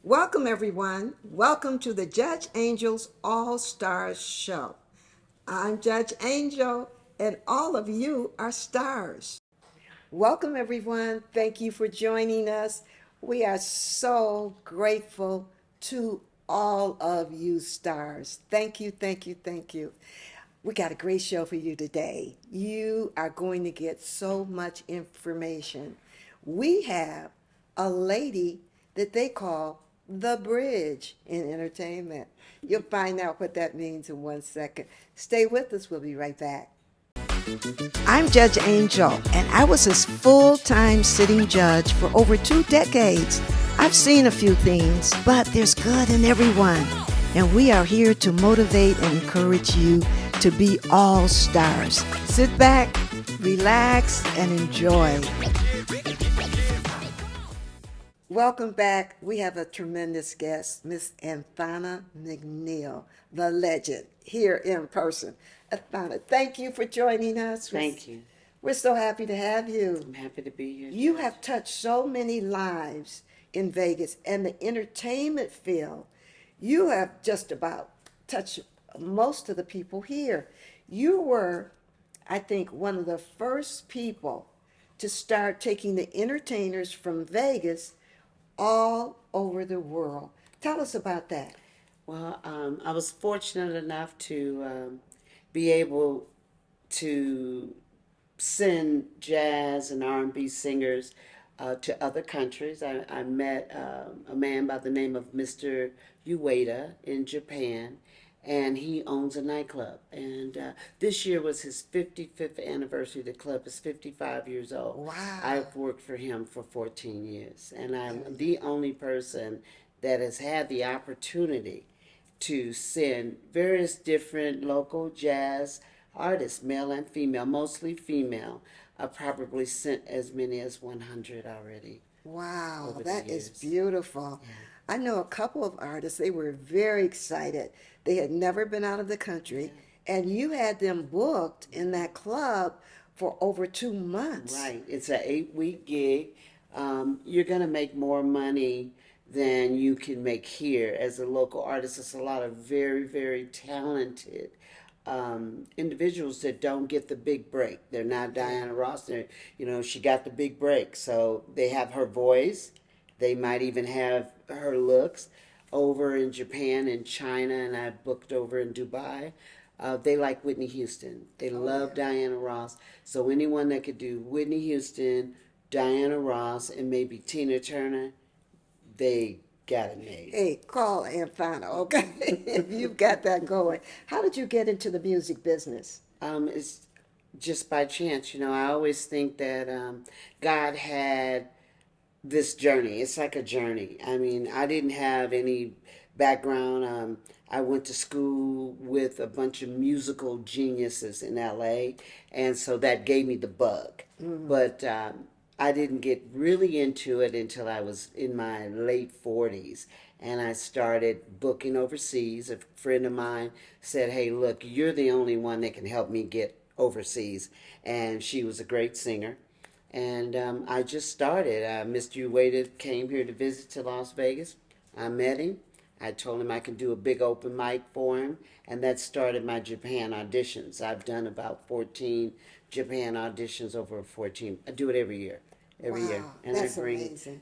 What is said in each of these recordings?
Welcome, everyone. Welcome to the Judge Angel's All Stars Show. I'm Judge Angel, and all of you are stars. Welcome, everyone. Thank you for joining us. We are so grateful to all of you stars. Thank you, thank you, thank you. We got a great show for you today. You are going to get so much information. We have a lady that they call the bridge in entertainment. You'll find out what that means in 1 second. Stay with us. We'll be right back. I'm Judge Angel, and I was his full-time sitting judge for over 2 decades. I've seen a few things, but there's good in everyone. And we are here to motivate and encourage you to be all stars. Sit back, relax, and enjoy. Welcome back. We have a tremendous guest, Miss Anthona McNeil, the legend, here in person. Anthona, thank you for joining us. Thank you. We're so happy to have you. I'm happy to be here. You have touched so many lives in Vegas and the entertainment field. You have just about touched most of the people here. You were, I think, one of the first people to start taking the entertainers from Vegas all over the world. Tell us about that. Well, I was fortunate enough to be able to send jazz and R&B singers to other countries. I met a man by the name of Mr. Ueda in Japan, and he owns a nightclub. And this year was his 55th anniversary. The club is 55 years old. Wow. I've worked for him for 14 years, and I'm the only person that has had the opportunity to send various different local jazz artists, male and female, mostly female. I've probably sent as many as 100 already. Wow, Over the that is years. beautiful. I know a couple of artists, they were very excited. They had never been out of the country, and you had them booked in that club for over 2 months. Right. It's an 8-week gig. You're going to make more money than you can make here as a local artist. It's a lot of very, very talented individuals that don't get the big break. They're not Diana Ross. She got the big break. So they have her voice. They might even have her looks. Over in Japan and China, and I booked over in Dubai. They like Whitney Houston. They love Diana Ross. So anyone that could do Whitney Houston, Diana Ross, and maybe Tina Turner, they got it made. Hey, call Anthona, okay? If you've got that going. How did you get into the music business? It's just by chance. I always think that God had this journey. It's like a journey. I mean, I didn't have any background. I went to school with a bunch of musical geniuses in LA, and so that gave me the bug. But I didn't get really into it until I was in my late 40s, and I started booking overseas. A friend of mine said, "Hey, look, you're the only one that can help me get overseas," and she was a great singer. And I just started. Mr. Ueda came here to visit to Las Vegas. I met him. I told him I could do a big open mic for him, and that started my Japan auditions. I've done about 14 Japan auditions over 14. I do it every year. Every year. Wow, And that's I bring amazing.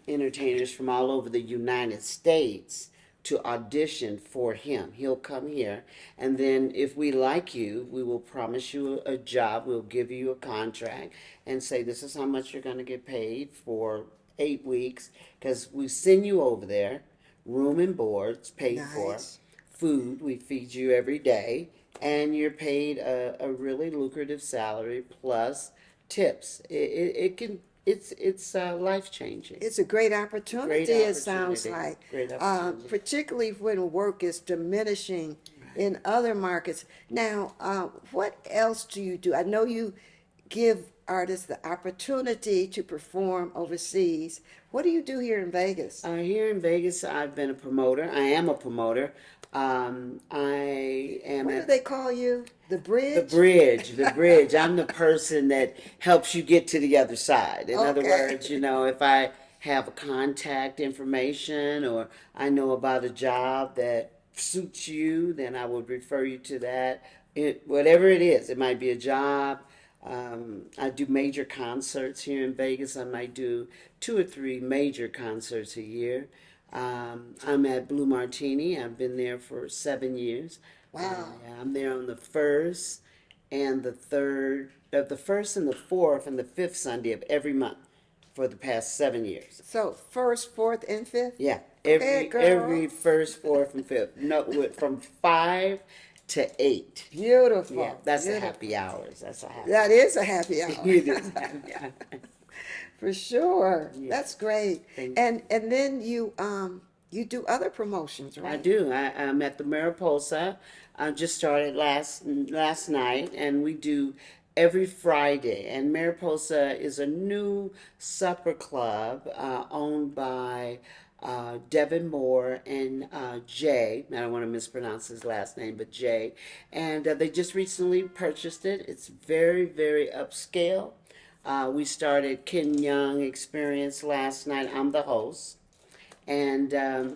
entertainers from all over the United States to audition for him. He'll come here, and then if we like you, we will promise you a job. We'll give you a contract and say this is how much you're going to get paid for 8 weeks, because we send you over there, room and boards paid for, Nice. food we feed you every day, and you're paid a really lucrative salary plus tips. It's life changing. It's a great opportunity, Great it sounds opportunity. like. Great opportunity. Particularly when work is diminishing in other markets. Now, what else do you do? I know you give artists the opportunity to perform overseas. What do you do here in Vegas? Here in Vegas, I've been a promoter. I am a promoter. I am What do at they call you? The the bridge? bridge. The bridge. I'm the person that helps you get to the other side. In other Okay. words, if I have a contact information, or I know about a job that suits you, then I would refer you to that. Whatever it is, it might be a job. I do major concerts here in Vegas. I might do 2 or 3 major concerts a year. I'm at Blue Martini. I've been there for 7 years. Wow. Yeah, I'm there on the first and the third, the first and the fourth and the fifth Sunday of every month for the past 7 years. So first, fourth, and fifth? Yeah, Go ahead, girl. every first, fourth, and fifth. No, from 5 to 8. Beautiful. Yeah, that's the Beautiful. happy hours. That's a happy. That is a happy hour. It is a happy hour. For sure. Yeah. That's great. Thank And then you do other promotions, I right? do. I'm at the Mariposa. I just started last night, and we do every Friday. And Mariposa is a new supper club owned by Devin Moore and Jay. I don't want to mispronounce his last name, but Jay. And they just recently purchased it. It's very, very upscale. We started Ken Young Experience last night. I'm the host. And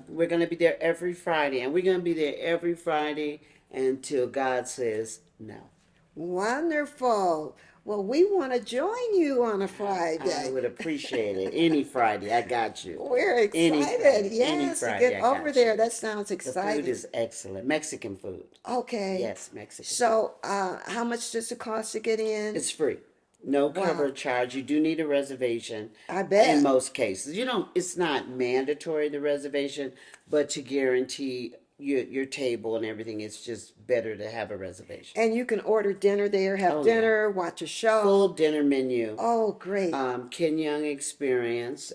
we're going to be there every Friday. And we're going to be there every Friday until God says no. Wonderful. Well, we want to join you on a I Friday. would appreciate it. Any Friday, I got you. We're Any excited. Friday, any Yes, to Friday, get I over got there. you. That sounds The food exciting. is excellent. Mexican food. Okay. Yes, Mexican food. So, how much does it cost to get in? It's free. No Wow. cover charge. You do need a reservation I bet. in most cases. You don't, it's not mandatory, the reservation, but to guarantee your table and everything, it's just better to have a reservation. And you can order dinner there, have Oh, yeah. dinner, watch a show. Full dinner menu. Oh, great. Ken Young Experience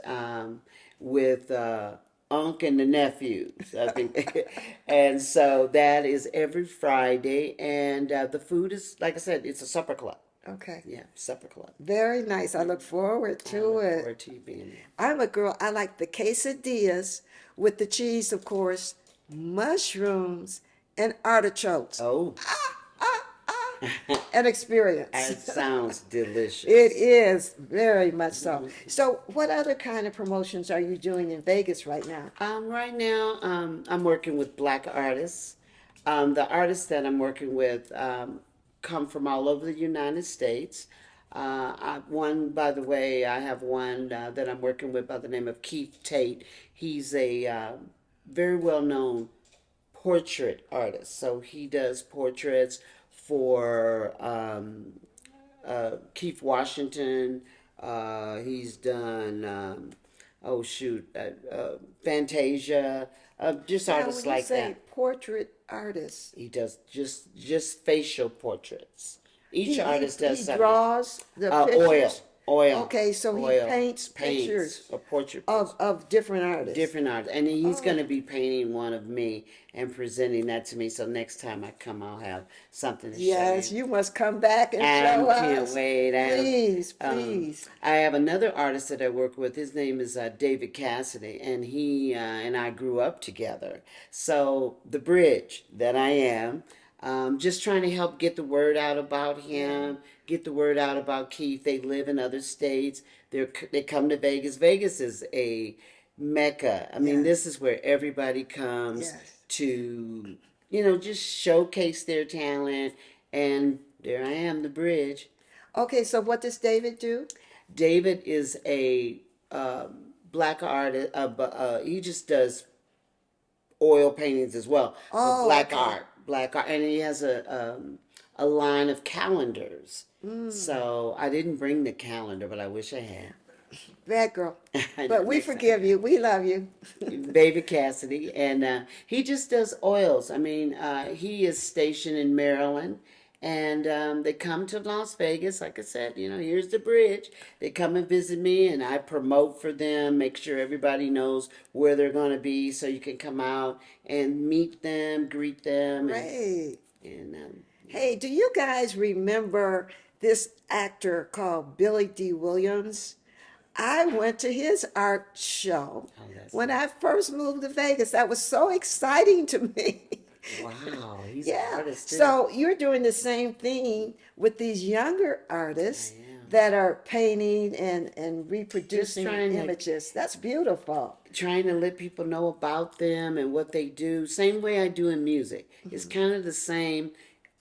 with Unc and the nephews, I think. And so that is every Friday. And the food is, like I said, it's a supper club. Okay. Yeah, supper club. Very nice. I look forward I to look it. forward to you being there. I'm a girl. I like the quesadillas with the cheese, of course, mushrooms, and artichokes. Oh, An experience. it sounds delicious. It is very much so. So, what other kind of promotions are you doing in Vegas right now? Right now, I'm working with black artists. The artists that I'm working with come from all over the United States. By the way, I have one that I'm working with by the name of Keith Tate. He's a very well known portrait artist. So he does portraits for Keith Washington. He's done, Fantasia. Just Now, artists when you like say that. portrait artist, He does just facial portraits. Each artist does he something. draws the Oil, pictures. oil. Okay, so he oil, paints pictures a portrait of different artists. different art, and he's Oh. going to be painting one of me and presenting that to me. So next time I come, I'll have something to Yes, show you. you must come back and I show can't us. wait. Please, please. I have another artist that I work with. His name is David Cassidy, and he and I grew up together. So the bridge that I am, just trying to help get the word out about him, get the word out about Keith. They live in other states. They come to Vegas. Vegas is a mecca. I mean, Yes. this is where everybody comes Yes. to, just showcase their talent. And there I am, the bridge. Okay, so what does David do? David is a black artist. He just does oil paintings as well, but Oh, black okay. art, and he has a line of calendars. So I didn't bring the calendar, but I wish I had. Bad girl. I But know, we next time. forgive you. We love you. David Cassidy, and he just does oils. I mean, he is stationed in Maryland, and they come to Las Vegas. Like I said, here's the bridge. They come and visit me, and I promote for them, make sure everybody knows where they're going to be, so you can come out and meet them, greet them, Great. and Hey, do you guys remember this actor called Billy D. Williams? I went to his art show oh, that's when I first moved to Vegas. That was so exciting to me. wow, he's an Yeah. artist too. So you're doing the same thing with these younger artists I am. that are painting and Just reproducing trying to images. That's beautiful. let people know about them and what they do. Same way I do in music. It's kind of the same.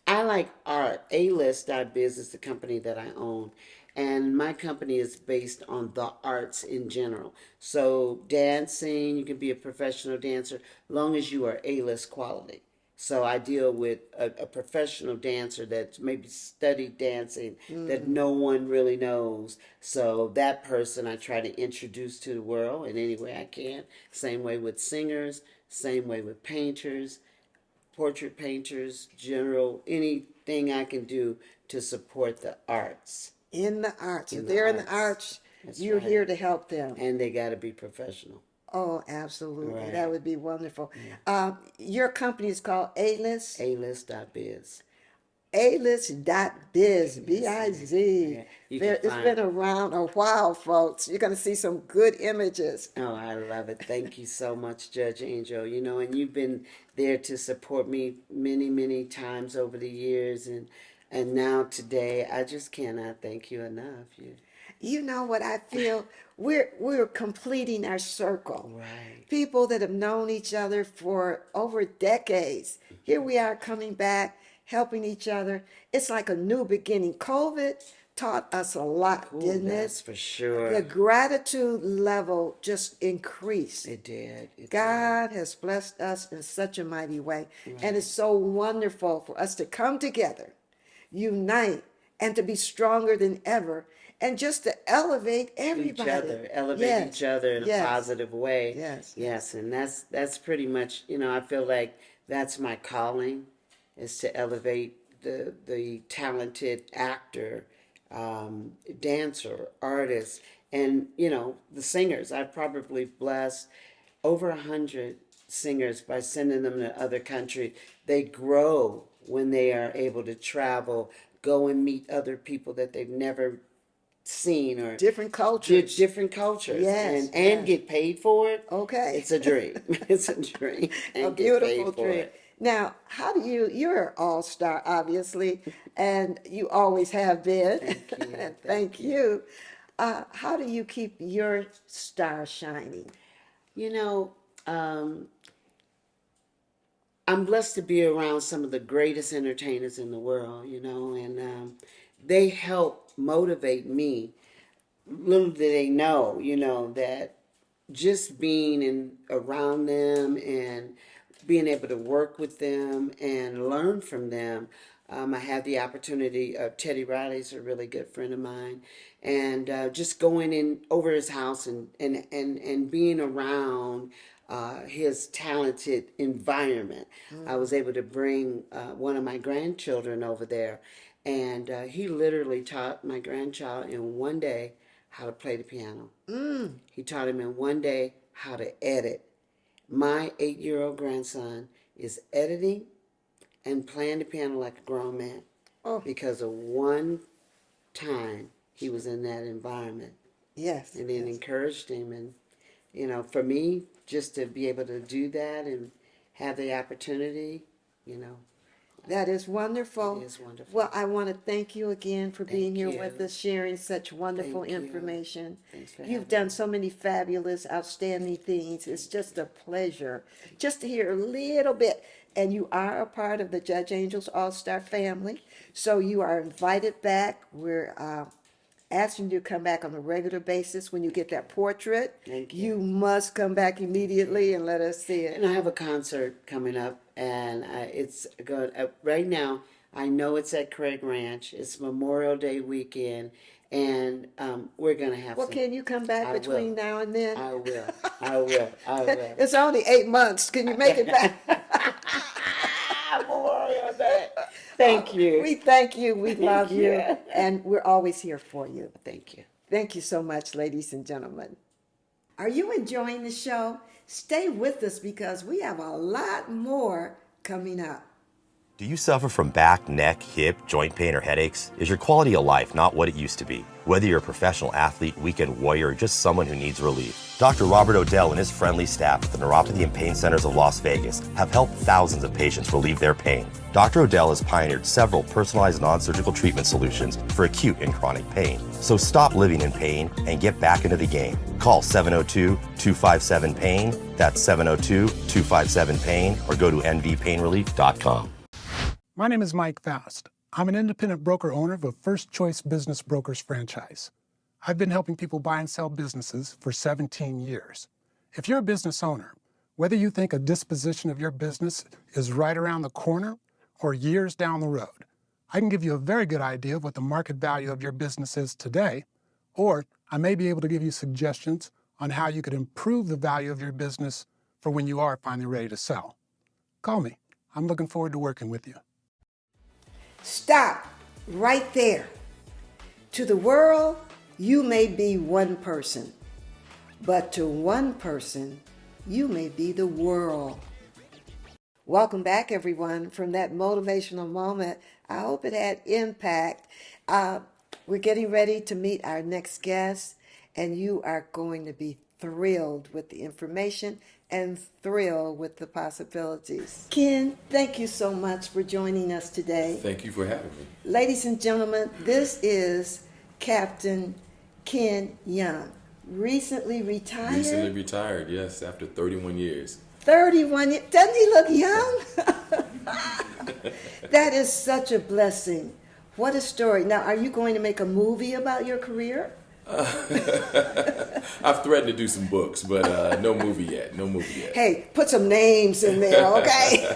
I like art. A-List.biz is the company that I own. And my company is based on the arts in general. So dancing, you can be a professional dancer long as you are A-list quality. So I deal with a professional dancer that's maybe studied dancing that no one really knows. So that person I try to introduce to the world in any way I can. Same way with singers, same way with painters, portrait painters, general, anything I can do to support the arts. In the arts. If In the they're in the arts. arts, That's you're right. here to help them. And they got to be professional. Oh, absolutely. That Right. would be wonderful. Yeah. Your company is called A-List? A-List.biz. A-List.biz, Yes, B-I-Z. yeah. You can It's find. been around a while, folks. You're going to see some good images. Oh, I love it. Thank you so much, Judge Angel. And you've been there to support me many, many times over the years, and now today, I just cannot thank you enough. You You know what I feel? We're completing our circle. right. People that have known each other for over decades. Here we are coming back, helping each other. It's like a new beginning. COVID taught us a lot, Ooh, didn't that's it? for sure. The gratitude level just increased. It did. It did. God has blessed us in such a mighty way. And it's Right. so wonderful for us to come together, unite, and to be stronger than ever, and just to elevate Each everybody. other, elevate each Yes, other in a yes, positive way. yes, yes. Yes, and that's pretty much, I feel like that's my calling, is to elevate the talented actor, dancer, artist, and the singers. I've probably blessed over 100 singers by sending them to other countries. They grow when they are able to travel, go and meet other people that they've never seen, or Different cultures. different cultures, Yes, and yes. get paid for it. Okay. It's a dream. It's a dream, A and get beautiful paid for dream. it. Now, how do you're an all-star, obviously, and you always have been. Thank you. And Thank thank you. you. How do you keep your star shining? You know, I'm blessed to be around some of the greatest entertainers in the world, and they help motivate me. Little do they know, that just being around them and being able to work with them and learn from them. I had the opportunity. Teddy Riley's a really good friend of mine, and just going in over his house and being around his talented environment. I was able to bring one of my grandchildren over there, and he literally taught my grandchild in one day how to play the piano. He taught him in one day how to edit. My 8-year-old grandson is editing and playing the piano like a grown man Oh, because of one time he was in that environment, yes, and then yes. encouraged him. And, for me, just to be able to do that and have the opportunity, you know, That is it wonderful. is wonderful. Well, I want to thank you again for being Thank here with you. us, sharing such wonderful Thank you. information. Thanks for You've having done me. so many fabulous, outstanding things. It's just a pleasure just to hear a little bit. And you are a part of the Judge Angels All Star family. So you are invited back. We're asking you to come back on a regular basis when you get that portrait. Thank you. You must come back immediately and let us see And it. I have a concert coming up, and it's going right now. I know it's at Craig Ranch. It's Memorial Day weekend, and we're gonna have Well, some. can you come back I will. between now and then? I will. I will. I will. It's only 8 months. Can you make it back? Memorial Day. Thank you. We thank you. We love Thank you. you. And we're always here for you. Thank you. Thank you so much, ladies and gentlemen. Are you enjoying the show? Stay with us because we have a lot more coming up. Do you suffer from back, neck, hip, joint pain, or headaches? Is your quality of life not what it used to be? Whether you're a professional athlete, weekend warrior, or just someone who needs relief, Dr. Robert Odell and his friendly staff at the Neuropathy and Pain Centers of Las Vegas have helped thousands of patients relieve their pain. Dr. Odell has pioneered several personalized non-surgical treatment solutions for acute and chronic pain. So stop living in pain and get back into the game. Call 702-257-PAIN, that's 702-257-PAIN, or go to nvpainrelief.com. My name is Mike Faust. I'm an independent broker owner of a First Choice Business Brokers franchise. I've been helping people buy and sell businesses for 17 years. If you're a business owner, whether you think a disposition of your business is right around the corner or years down the road, I can give you a very good idea of what the market value of your business is today, or I may be able to give you suggestions on how you could improve the value of your business for when you are finally ready to sell. Call me. I'm looking forward to working with you. Stop right there. To the world, you may be one person, but to one person, you may be the world. Welcome back, everyone, from that motivational moment. I hope it had impact. We're getting ready to meet our next guest, and you are going to be thrilled with the information and thrilled with the possibilities. Ken, thank you so much for joining us today. Thank you for having me. Ladies and gentlemen, this is Captain Ken Young, recently retired. Recently retired, yes, after 31 years. 31 years. Doesn't he look young? That is such a blessing. What a story. Now, are you going to make a movie about your career? I've threatened to do some books, but no movie yet. No movie yet. Hey, put some names in there, okay?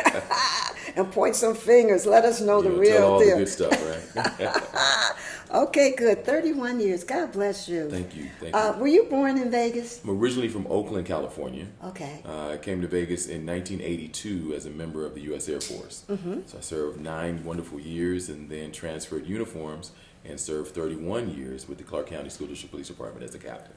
And point some fingers. Let us know the real tell all deal. the good stuff, right? Okay, good. 31 years. God bless you. Thank you. Thank you. Were you born in Vegas? I'm originally from Oakland, California. Okay. I came to Vegas in 1982 as a member of the U.S. Air Force. Mm-hmm. So I served 9 wonderful years and then transferred uniforms and served 31 years with the Clark County School District Police Department as a captain.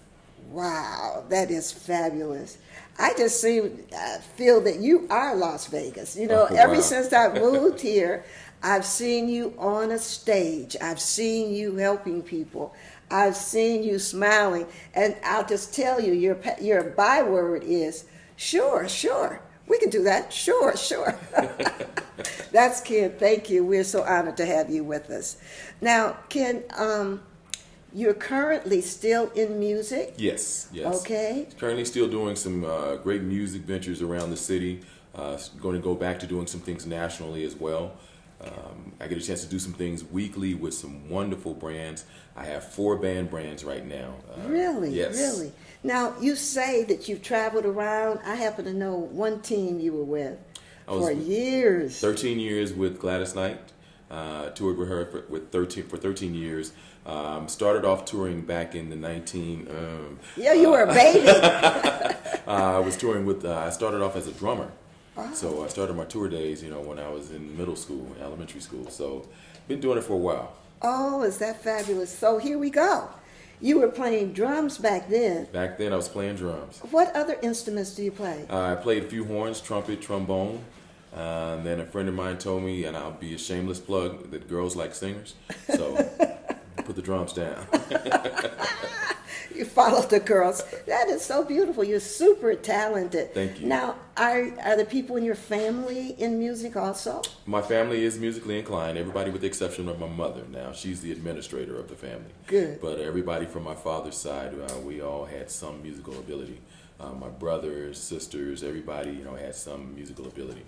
Wow, that is fabulous. I just feel that you are Las Vegas. You know, ever wow. since I moved here, I've seen you on a stage. I've seen you helping people. I've seen you smiling. And I'll just tell you, your byword is, sure, sure. We can do that. Sure, sure. That's Ken. Thank you. We're so honored to have you with us. Now, Ken, you're currently still in music? Yes. Okay. Currently still doing some great music ventures around the city. Going to go back to doing some things nationally as well. I get a chance to do some things weekly with some wonderful brands. I have 4 band brands right now. Really? Yes. Really? Now, you say that you've traveled around. I happen to know one team you were with for years. 13 years with Gladys Knight. Toured with her for 13 years. Started off touring back in the Yeah, you were a baby. I was touring with. I started off as a drummer. Oh. So I started my tour days, when I was in middle school, elementary school. So been doing it for a while. Oh, is that fabulous? So here we go. You were playing drums back then. Back then I was playing drums. What other instruments do you play? I played a few horns, trumpet, trombone. And then a friend of mine told me, and I'll be a shameless plug, that girls like singers. So put the drums down. You followed the girls. That is so beautiful. You're super talented. Thank you. Now, are the people in your family in music also? My family is musically inclined. Everybody with the exception of my mother. Now, she's the administrator of the family. Good. But everybody from my father's side, we all had some musical ability. My brothers, sisters, everybody, had some musical ability.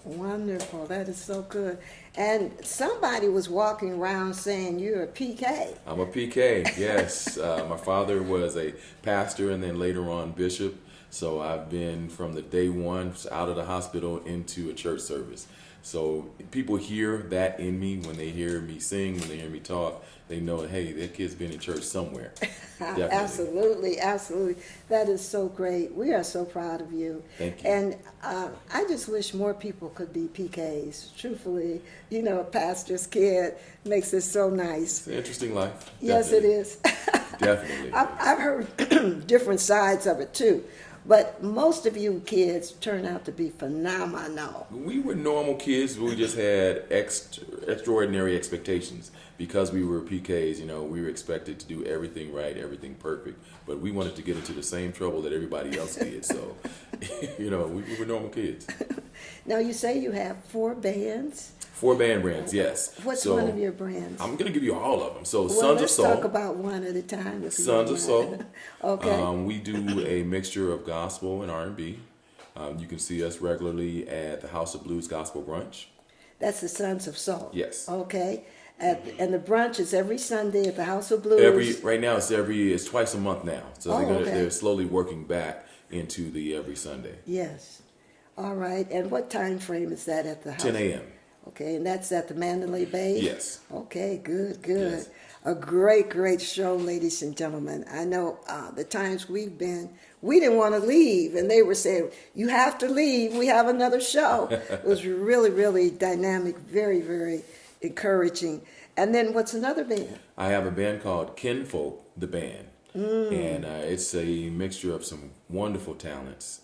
Wonderful. That is so good. And somebody was walking around saying you're a PK. I'm a PK, yes. My father was a pastor and then later on bishop. So I've been from the day one out of the hospital into a church service. So people hear that in me when they hear me sing, when they hear me talk. They know, hey, that kid's been in church somewhere. Absolutely, absolutely. That is so great. We are so proud of you. Thank you. And I just wish more people could be PKs. Truthfully, a pastor's kid makes it so nice. It's an interesting life. Yes, it is. Definitely. I've heard different sides of it too. But most of you kids turn out to be phenomenal. We were normal kids, but we just had extraordinary expectations because we were PKs. You know, we were expected to do everything right, everything perfect, but we wanted to get into the same trouble that everybody else did. So, you know, we were normal kids. Now, you say you have 4 bands. 4 band brands, yes. What's So, one of your brands? I'm gonna give you all of them. So, Well, Sons of let's Soul. talk about one at a time. If you Sons don't of Soul. mind. Okay. We do a mixture of gospel and R&B. You can see us regularly at the House of Blues Gospel Brunch. That's the Sons of Soul. Yes. Okay. And the brunch is every Sunday at the House of Blues. Right now it's twice a month now. So Okay. they're slowly working back into the every Sunday. Yes. All right. And what time frame is that at the house? 10 a.m. Okay, and that's at the Mandalay Bay? Yes. Okay, good. Yes. A great show, ladies and gentlemen. I know the times we've been, we didn't want to leave, and they were saying, you have to leave, we have another show. It was really dynamic, very encouraging. And then what's another band? I have a band called Kinfolk, the band. And it's a mixture of some wonderful talents.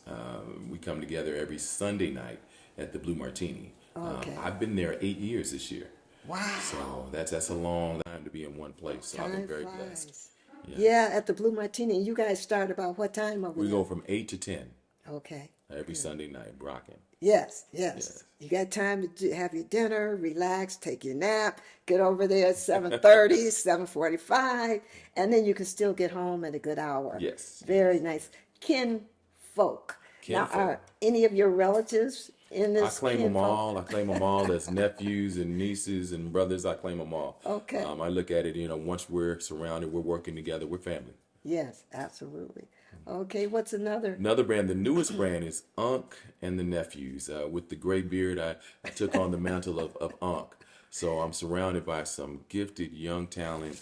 We come together every Sunday night at the Blue Martini. Okay. I've been there 8 years this year. Wow. So that's a long time to be in one place. So I've been Time very flies. blessed. Yeah, at the Blue Martini. And you guys start about what time over We there? go from 8 to 10 Okay. every Sunday night, rocking. Yes. Yes. You got time to have your dinner, relax, take your nap, get over there at 7:30, 7:45, and then you can still get home at a good hour. Yes. Very nice. Kinfolk. Now, Kinfolk. are any of your relatives in I this claim them kinfolk? all. I claim them all as nephews and nieces and brothers. I claim them all. Okay. I look at it, once we're surrounded, we're working together, we're family. Yes, absolutely. Okay, what's another? Another brand, the newest brand is Unc and the Nephews. With the gray beard, I took on the mantle of Unc. So I'm surrounded by some gifted young talent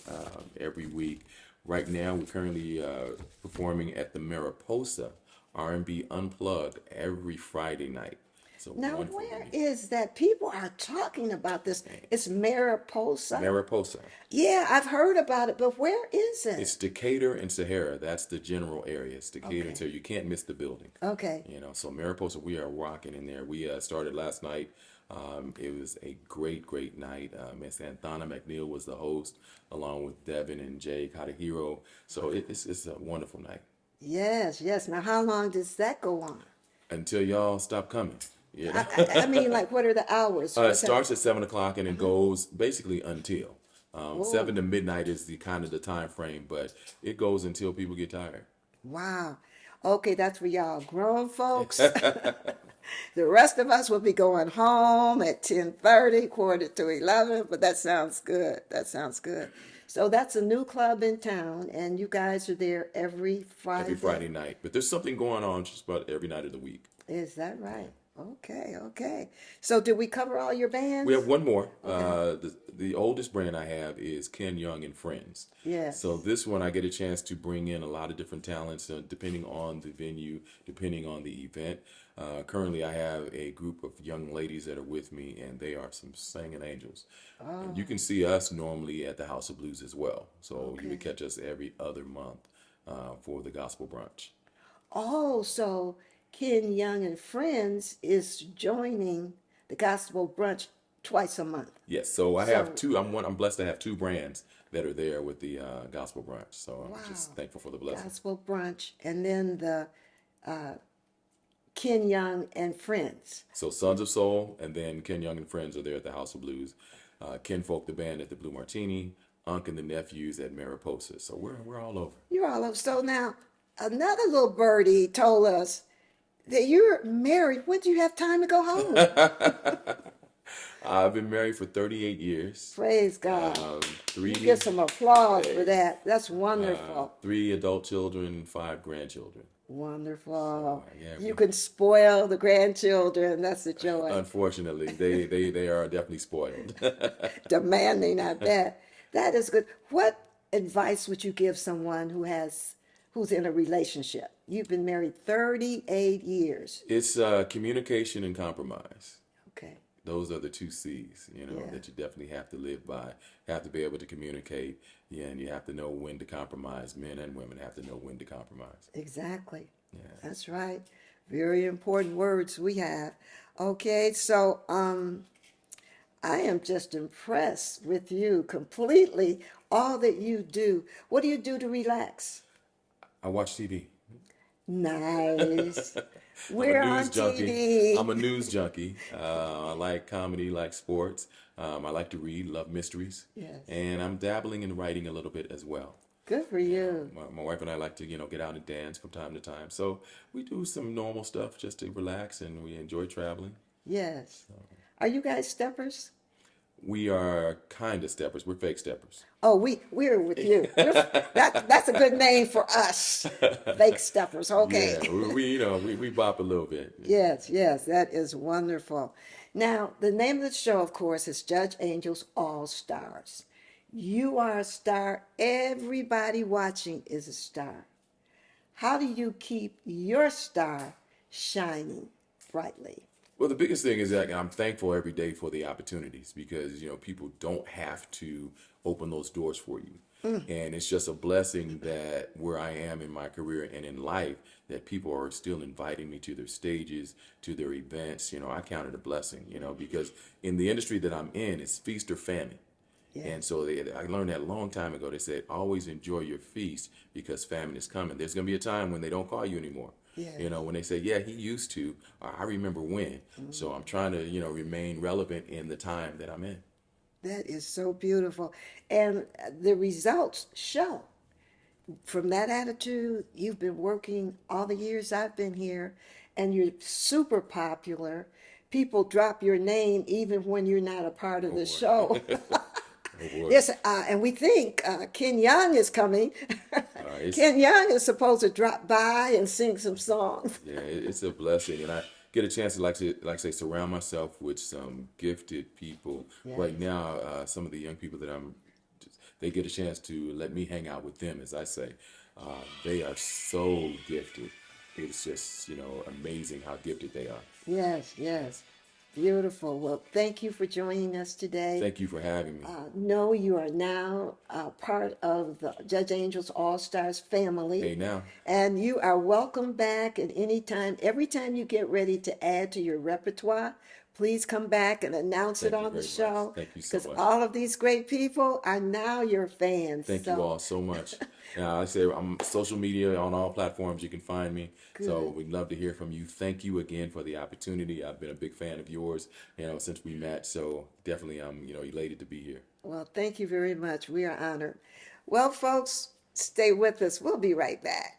every week. Right now, we're currently performing at the Mariposa R&B Unplugged every Friday night. So Now, wonderful where venue. is that? People are talking about this. It's Mariposa. Mariposa. Yeah, I've heard about it, but where is it? It's Decatur and Sahara. That's the general area. It's Decatur Okay. and Sahara. You can't miss the building. Okay. So Mariposa, we are rocking in there. We started last night. It was a great night. Miss Anthona McNeil was the host, along with Devin and Jay Katahiro. So it's a wonderful night. Yes. Now, how long does that go on? Until y'all stop coming. Yeah. I mean, like, what are the hours? It starts at 7 o'clock and it goes basically until 7 to midnight is the kind of the time frame, but it goes until people get tired. Wow. Okay, that's for y'all grown folks. The rest of us will be going home at 10:30, quarter to 11, but that sounds good. So that's a new club in town, and you guys are there every Friday. Every Friday night, but there's something going on just about every night of the week. Is that right? Okay. So did we cover all your bands? We have one more. The oldest brand I have is Ken Young and Friends. Yes. So this one I get a chance to bring in a lot of different talents depending on the venue, depending on the event. Currently I have a group of young ladies that are with me, and they are some singing angels. And you can see us normally at the House of Blues as well. So you would catch us every other month for the gospel brunch. Oh, so Ken Young and Friends is joining the Gospel Brunch twice a month. Yes, so I have two. I'm blessed to have 2 brands that are there with the gospel brunch. So I'm just thankful for the blessing. Gospel Brunch, and then the Ken Young and Friends. So Sons of Soul, and then Ken Young and Friends are there at the House of Blues. Kinfolk, the band, at the Blue Martini. Unc and the Nephews at Mariposa. So we're all over. You're all over. So now, another little birdie told us that you're married. When do you have time to go home? I've been married for 38 years. Praise God. Three, You get some applause for that. That's wonderful. 3 adult children, 5 grandchildren. Wonderful. yeah, You can spoil the grandchildren. That's a joy. Unfortunately, they are definitely spoiled. Demanding, I bet. That is good. What advice would you give someone who's in a relationship? You've been married 38 years. It's communication and compromise. Okay. Those are the 2 C's, Yeah. that you definitely have to live by. You have to be able to communicate, and you have to know when to compromise. Men and women have to know when to compromise. Exactly. That's right. Very important words we have. Okay, so I am just impressed with you completely, all that you do. What do you do to relax? I watch TV. Nice. I'm a We're news on junkie. I'm a TV. news junkie. I like comedy, like sports. I like to read, love mysteries, Yes. and I'm dabbling in writing a little bit as well. Good for You know, you. my wife and I like to, get out and dance from time to time. So we do some normal stuff just to relax, and we enjoy traveling. Yes. Are you guys steppers? We are kind of steppers. We're fake steppers. Oh, we're with you. That's a good name for us. Fake steppers. Okay. Yeah, we bop a little bit. Yes, yes, that is wonderful. Now, the name of the show, of course, is Judge Angel's All Stars. You are a star. Everybody watching is a star. How do you keep your star shining brightly? Well, the biggest thing is that I'm thankful every day for the opportunities because people don't have to open those doors for you. And it's just a blessing that where I am in my career and in life, that people are still inviting me to their stages, to their events. I count it a blessing, because in the industry that I'm in, it's feast or famine. And Yes, so I learned that a long time ago. They said, always enjoy your feast because famine is coming. There's going to be a time when they don't call you anymore. yes. When they say, yeah, he used to, or I remember when. So I'm trying to, remain relevant in the time that I'm in. That is so beautiful. And the results show. From that attitude, you've been working all the years I've been here, and you're super popular. People drop your name even when you're not a part of Oh the boy. show. Oh boy. Yes, and we think Ken Young is coming. It's Ken Young is supposed to drop by and sing some songs. Yeah, it's a blessing, and I get a chance to like say surround myself with some gifted people. Yes. Right now, some of the young people that they get a chance to let me hang out with them, as I say. They are so gifted. It's just amazing how gifted they are. Yes, yes. Beautiful. Well, thank you for joining us today. Thank you for having me. No, you are now part of the Judge Angels All Stars family. Hey now. And you are welcome back at any time. Every time you get ready to add to your repertoire, please come back and announce it Thank you on the very much. show. Thank you so Because much. all of these great people are now your fans. Thank you all so much. Now, I say I'm social media on all platforms. You can find me. So Good. we'd love to hear from you. Thank you again for the opportunity. I've been a big fan of yours, since we met. So definitely, I'm, elated to be here. Well, thank you very much. We are honored. Well, folks, stay with us. We'll be right back.